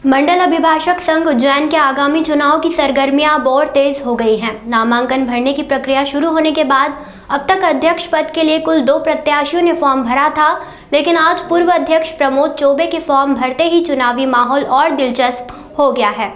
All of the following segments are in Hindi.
मंडल अभिभाषक संघ उज्जैन के आगामी चुनाव की सरगर्मियां अब और तेज हो गई हैं। नामांकन भरने की प्रक्रिया शुरू होने के बाद अब तक अध्यक्ष पद के लिए कुल 2 प्रत्याशियों ने फॉर्म भरा था, लेकिन आज पूर्व अध्यक्ष प्रमोद चौबे के फॉर्म भरते ही चुनावी माहौल और दिलचस्प हो गया है।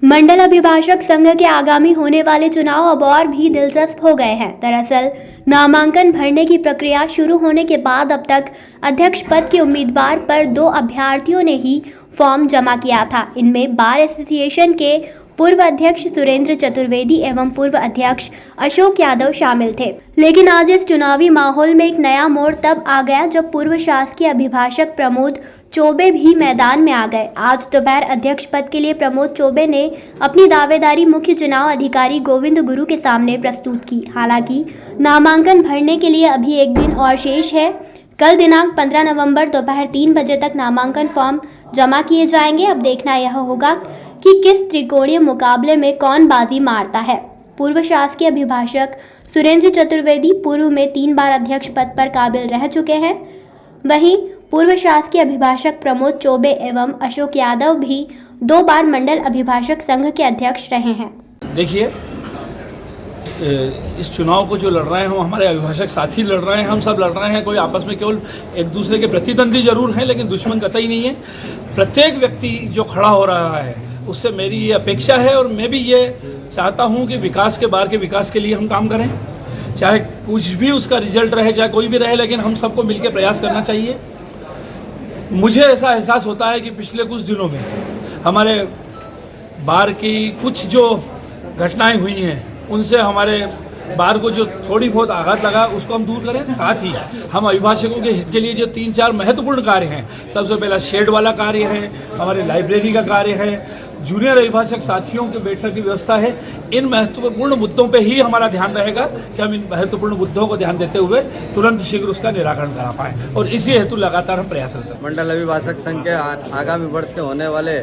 मंडल अभिभाषक संघ के आगामी होने वाले चुनाव अब और भी दिलचस्प हो गए हैं। दरअसल नामांकन भरने की प्रक्रिया शुरू होने के बाद अब तक अध्यक्ष पद के उम्मीदवार पर 2 अभ्यर्थियों ने ही फॉर्म जमा किया था। इनमें बार एसोसिएशन के पूर्व अध्यक्ष सुरेंद्र चतुर्वेदी एवं पूर्व अध्यक्ष अशोक यादव शामिल थे। लेकिन आज इस चुनावी माहौल में एक नया मोड़ तब आ गया जब पूर्व शासकीय अभिभाषक प्रमोद चौबे भी मैदान में आ गए। आज दोपहर अध्यक्ष पद के लिए प्रमोद चौबे ने अपनी दावेदारी मुख्य चुनाव अधिकारी गोविंद गुरु के सामने प्रस्तुत की। हालांकि नामांकन भरने के लिए अभी एक दिन और शेष है। कल दिनांक 15 नवंबर दोपहर 3 बजे तक नामांकन फॉर्म जमा किए जाएंगे। अब देखना यह होगा कि किस त्रिकोणीय मुकाबले में कौन बाजी मारता है। पूर्व शासकीय अभिभाषक सुरेंद्र चतुर्वेदी पूर्व में 3 बार अध्यक्ष पद पर काबिल रह चुके हैं। वहीं पूर्व शासकीय अभिभाषक प्रमोद चौबे एवं अशोक यादव भी 2 बार मंडल अभिभाषक संघ के अध्यक्ष रहे हैं। देखिए, इस चुनाव को जो लड़ रहे हैं वो हमारे अभिभाषक साथी लड़ रहे हैं, हम सब लड़ रहे हैं। कोई आपस में केवल एक दूसरे के प्रतिद्वंदी जरूर हैं, लेकिन दुश्मन कतई नहीं है। प्रत्येक व्यक्ति जो खड़ा हो रहा है उससे मेरी ये अपेक्षा है और मैं भी ये चाहता हूँ कि विकास के बार के विकास के लिए हम काम करें, चाहे कुछ भी उसका रिजल्ट रहे, चाहे कोई भी रहे, लेकिन हम सबको मिलकर प्रयास करना चाहिए। मुझे ऐसा एहसास होता है कि पिछले कुछ दिनों में हमारे बार की कुछ जो घटनाएं हुई हैं उनसे हमारे बार को जो थोड़ी बहुत आघात लगा उसको हम दूर करें। साथ ही हम अभिभाषकों के हित के लिए जो 3-4 महत्वपूर्ण कार्य हैं, सबसे पहला शेड वाला कार्य है, हमारे लाइब्रेरी का कार्य है, जूनियर अभिभाषक साथियों के बैठक की व्यवस्था है। इन महत्वपूर्ण मुद्दों पे ही हमारा ध्यान रहेगा कि हम इन महत्वपूर्ण मुद्दों को ध्यान देते हुए तुरंत शीघ्र उसका निराकरण करा पाएँ, और इसी हेतु लगातार हम प्रयासरत हैं। मंडल अभिभाषक संघ के आगामी वर्ष के होने वाले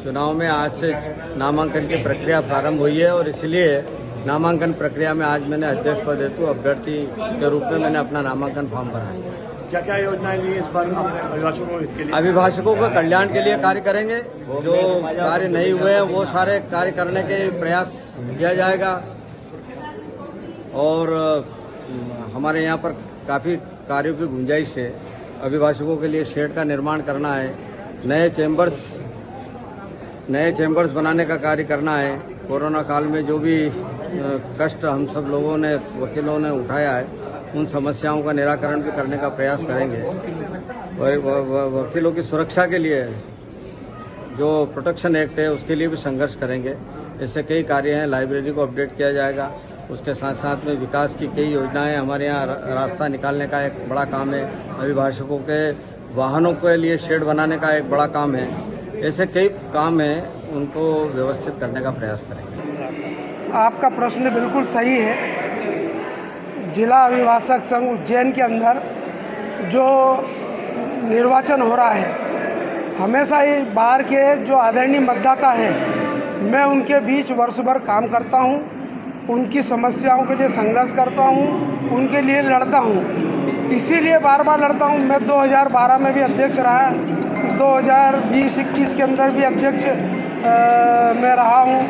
चुनाव में आज से नामांकन की प्रक्रिया प्रारंभ हुई है, और इसलिए नामांकन प्रक्रिया में आज मैंने अध्यक्ष पद हेतु अभ्यर्थी के रूप में मैंने अपना नामांकन फॉर्म भरा है। क्या क्या योजनाएं ली इस बार अभिभाषकों के लिए? अभिभाषकों के कल्याण के लिए कार्य करेंगे। जो कार्य नहीं हुए हैं वो सारे कार्य करने के प्रयास किया जाएगा, और हमारे यहाँ पर काफ़ी कार्यों की गुंजाइश है। अभिभाषकों के लिए शेड का निर्माण करना है, नए चैम्बर्स बनाने का कार्य करना है। कोरोना काल में जो भी कष्ट हम सब लोगों ने, वकीलों ने उठाया है, उन समस्याओं का निराकरण भी करने का प्रयास करेंगे। और वकीलों की सुरक्षा के लिए जो प्रोटेक्शन एक्ट है उसके लिए भी संघर्ष करेंगे। ऐसे कई कार्य हैं। लाइब्रेरी को अपडेट किया जाएगा, उसके साथ साथ में विकास की कई योजनाएं, हमारे यहाँ रास्ता निकालने का एक बड़ा काम है, अभिभाषकों के वाहनों के लिए शेड बनाने का एक बड़ा काम है। ऐसे कई काम हैं, उनको व्यवस्थित करने का प्रयास करेंगे। आपका प्रश्न बिल्कुल सही है। जिला अभिभाषक संघ उज्जैन के अंदर जो निर्वाचन हो रहा है, हमेशा ही बाहर के जो आदरणीय मतदाता हैं, मैं उनके बीच वर्ष भर काम करता हूं, उनकी समस्याओं के लिए संघर्ष करता हूं, उनके लिए लड़ता हूं। इसीलिए बार बार लड़ता हूं। मैं 2012 में भी अध्यक्ष रहा, 2020-21 के अंदर भी अध्यक्ष मैं रहा हूं,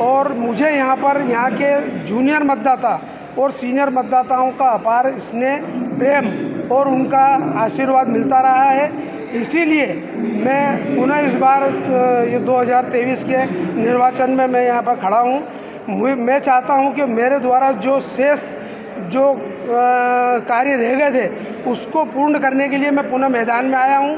और मुझे यहाँ पर यहाँ के जूनियर मतदाता और सीनियर मतदाताओं का अपार स्नेह, प्रेम और उनका आशीर्वाद मिलता रहा है। इसीलिए मैं पुनः इस बार ये 2023 के निर्वाचन में मैं यहाँ पर खड़ा हूँ। मैं चाहता हूँ कि मेरे द्वारा जो शेष जो कार्य रह गए थे उसको पूर्ण करने के लिए मैं पुनः मैदान में आया हूँ।